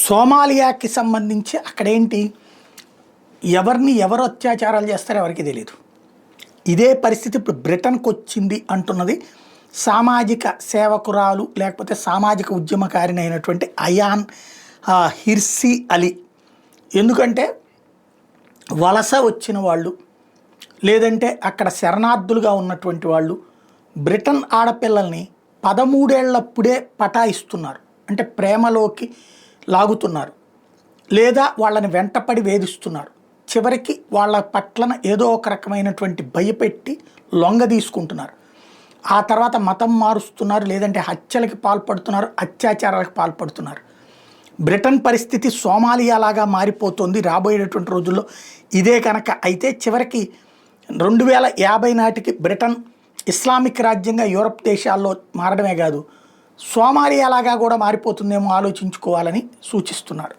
సోమాలియాకి సంబంధించి అక్కడేంటి ఎవరిని ఎవరు అత్యాచారాలు చేస్తారో ఎవరికి తెలియదు. ఇదే పరిస్థితి ఇప్పుడు బ్రిటన్కి వచ్చింది అంటున్నది సామాజిక సేవకురాలు లేకపోతే సామాజిక ఉద్యమకారిని అయినటువంటి అయాన్ హిర్సీ అలీ. ఎందుకంటే వలస వచ్చిన వాళ్ళు లేదంటే అక్కడ శరణార్థులుగా ఉన్నటువంటి వాళ్ళు బ్రిటన్ ఆడపిల్లల్ని 13 ఏళ్లప్పుడే పటాయిస్తున్నారు, అంటే ప్రేమలోకి లాగుతున్నారు లేదా వాళ్ళని వెంటపడి వేధిస్తున్నారు. చివరికి వాళ్ళ పట్లన ఏదో ఒక రకమైనటువంటి భయపెట్టి లొంగ తీసుకుంటున్నారు. ఆ తర్వాత మతం మారుస్తున్నారు, లేదంటే హత్యలకి పాల్పడుతున్నారు, అత్యాచారాలకు పాల్పడుతున్నారు. బ్రిటన్ పరిస్థితి సోమాలియా లాగా మారిపోతుంది రాబోయేటటువంటి రోజుల్లో. ఇదే కనుక అయితే చివరికి 2050 నాటికి బ్రిటన్ ఇస్లామిక్ రాజ్యంగా యూరప్ దేశాల్లో మారడమే కాదు, సోమాలియా లాగా కూడా మారిపోతుందేమో ఆలోచించుకోవాలని సూచిస్తున్నారు.